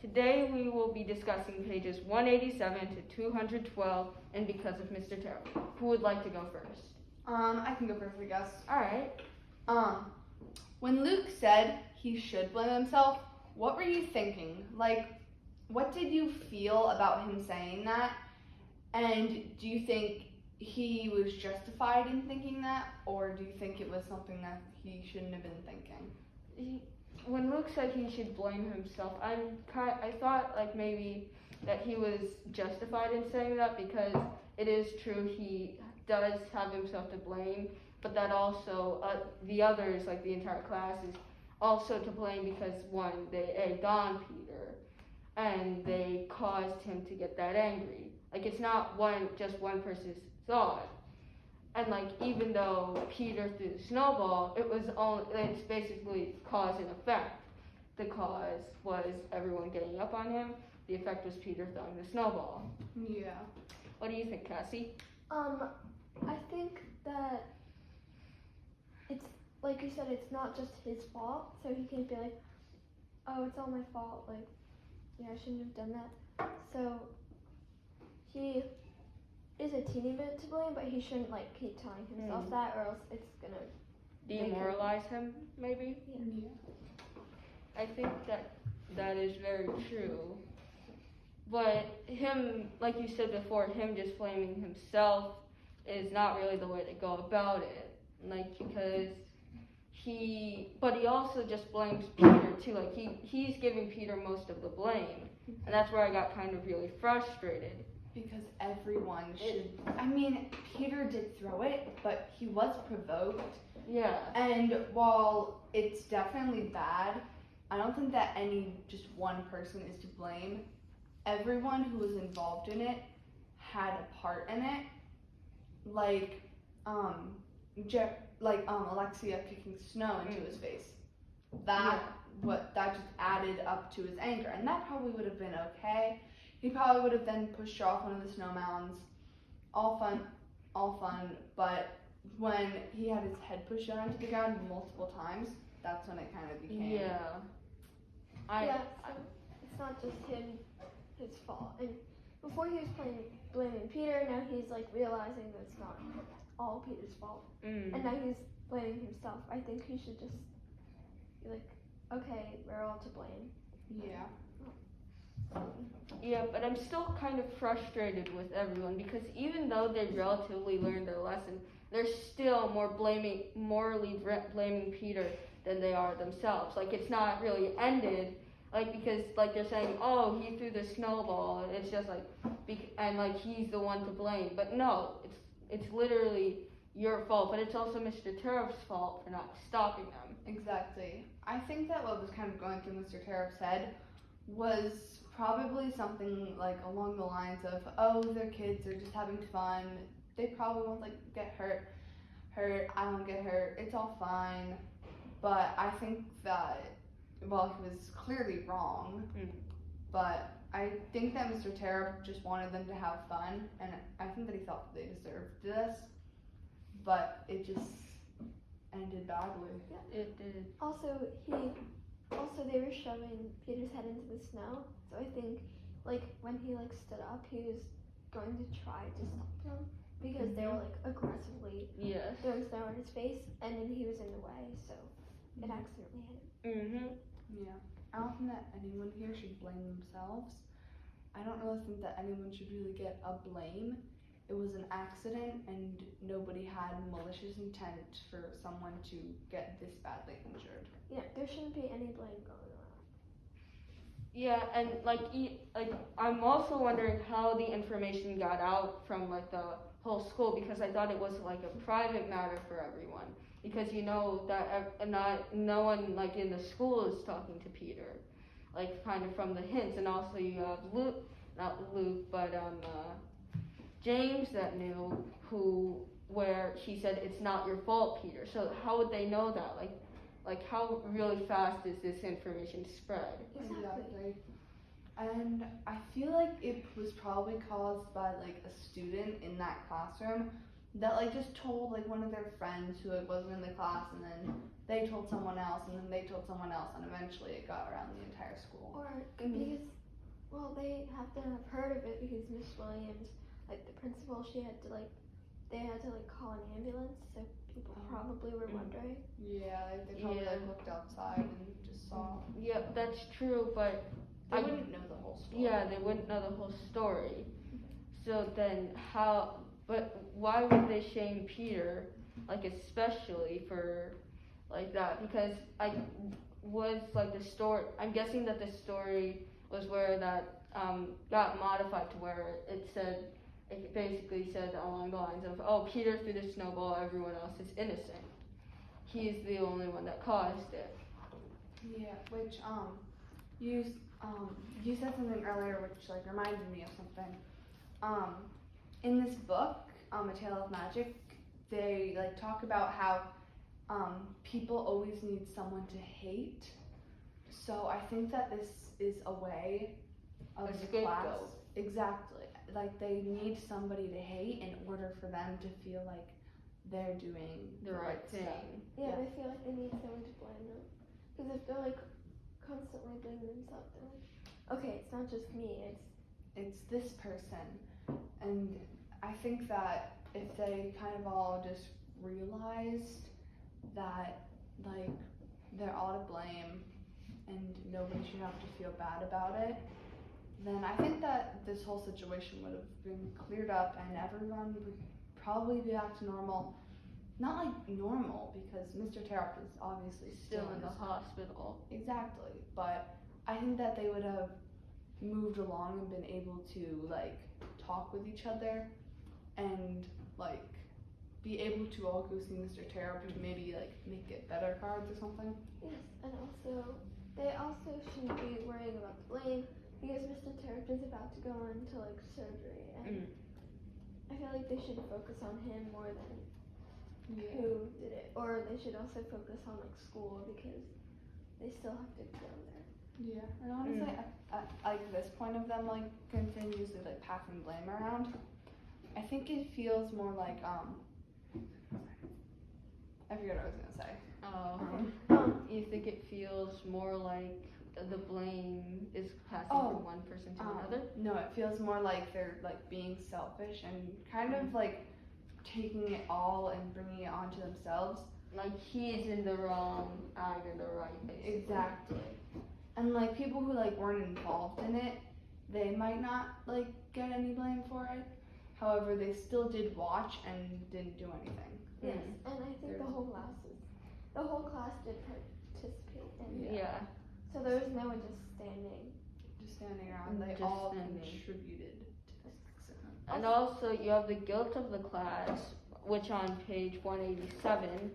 Today we will be discussing pages 187 to 212 and because of Mr. Tarak. Who would like to go first? I can go first, I guess. Alright. When Luke said he should blame himself, what were you thinking? Like, what did you feel about him saying that? And do you think he was justified in thinking that? Or do you think it was something that he shouldn't have been thinking? When Luke said he should blame himself, I thought like maybe that he was justified in saying that because it is true he does have himself to blame, but that also the others, like the entire class, is also to blame because one, they egged on Peter and they caused him to get that angry. Like it's not just one person's thought. And like even though Peter threw the snowball, it's basically cause and effect. The cause was everyone getting up on him. The effect was Peter throwing the snowball. Yeah. What do you think, Cassie? I think that it's like you said, it's not just his fault, so he can't be like, oh, it's all my fault. Like, yeah, I shouldn't have done that. So he is a teeny bit to blame, but he shouldn't like keep telling himself that, or else it's gonna Demoralize him, maybe? Yeah. I think that is very true. But him, like you said before, him just blaming himself is not really the way to go about it. Like, because he also just blames Peter too. Like, he's giving Peter most of the blame. And that's where I got kind of really frustrated. Because everyone should. I mean, Peter did throw it, but he was provoked. Yeah. And while it's definitely bad, I don't think that just one person is to blame. Everyone who was involved in it had a part in it. Like, Alexia kicking snow into his face. That just added up to his anger, and that probably would have been okay. He probably would have then pushed her off one of the snow mounds. All fun, but when he had his head pushed down into the ground multiple times, that's when it kind of became. Yeah. It's not just his fault. And before he was blaming Peter, now he's like realizing that it's not all Peter's fault. And now he's blaming himself. I think he should just be like, okay, we're all to blame. Yeah. Yeah, but I'm still kind of frustrated with everyone because even though they relatively learned their lesson, they're still morally blaming Peter than they are themselves. Like, it's not really ended, like, because, like, they're saying, oh, he threw the snowball, and it's just like, and, like, he's the one to blame. But no, it's literally your fault, but it's also Mr. Terup's fault for not stopping them. Exactly. I think that what was kind of going through Mr. Terup's head was probably something like along the lines of, oh, they're kids, they're just having fun, they probably won't like get hurt, I won't get hurt, it's all fine. But I think that, well, he was clearly wrong, but I think that Mr. Tarak just wanted them to have fun, and I think that he thought that they deserved this, but it just ended badly. Yeah, it did. Also, they were shoving Peter's head into the snow, so I think, like, when he, like, stood up, he was going to try to stop them, because they were, like, aggressively throwing snow in his face, and then he was in the way, so it accidentally hit him. Yeah. I don't think that anyone here should blame themselves. I don't really think that anyone should really get a blame. It was an accident, and nobody had malicious intent for someone to get this badly injured. Yeah, there shouldn't be any blame going around. Yeah, and like I'm also wondering how the information got out from like the whole school, because I thought it was like a private matter for everyone, because you know that no one like in the school is talking to Peter, like kind of from the hints, and also you have James that knew where he said it's not your fault, Peter. So how would they know that? Like how really fast is this information spread? Exactly. And I feel like it was probably caused by like a student in that classroom that like just told like one of their friends who like wasn't in the class, and then they told someone else, and then they told someone else, and eventually it got around the entire school. Or because they have to have heard of it because Miss Williams, like the principal, they had to call an ambulance, so people probably were wondering. Yeah, they probably like looked outside and just saw. Yeah, that's true, but They wouldn't know the whole story. yeah, they wouldn't know the whole story. So then but why would they shame Peter, like especially for like that? Because I'm guessing that the story was where that got modified to where it basically said along the lines of, oh, Peter threw the snowball, everyone else is innocent. He's the only one that caused it. Yeah, which you said something earlier which like reminded me of something. In this book, A Tale of Magic, they like talk about how people always need someone to hate. So I think that this is a way of the class. Exactly. Like they need somebody to hate in order for them to feel like they're doing The right thing. stuff. Yeah, they feel like they need someone to blame them. Because if they're like constantly blaming themselves, they're like, okay, it's not just me, It's this person. And I think that if they kind of all just realized that like they're all to blame and nobody should have to feel bad about it, then I think that this whole situation would have been cleared up and everyone would probably be back to normal. Not like normal, because Mr. Tarak is obviously Still in the hospital. Exactly, but I think that they would have moved along and been able to like talk with each other and like be able to all go see Mr. Tarak and maybe like get better cards or something. yes, and also, they also shouldn't be worrying about the blame because Mr. Tarak is about to go into like surgery, and I feel like they should focus on him more than who did it, or they should also focus on like school because they still have to go there. Yeah, and honestly, at like this point of them like continuously like passing blame around, I think it feels more like I forget what I was gonna say. You think it feels more like the blame is passing from one person to another? No, it feels more like they're like being selfish and kind of like taking it all and bringing it onto themselves. Like he's in the wrong, I'm in the right, basically. Exactly. And like people who like weren't involved in it, they might not like get any blame for it. However, they still did watch and didn't do anything. Yes, and I think the whole class did participate in it. Yeah. So there was no one just standing around. They Just all standing. contributed to this. And also you have the guilt of the class, which on page 187.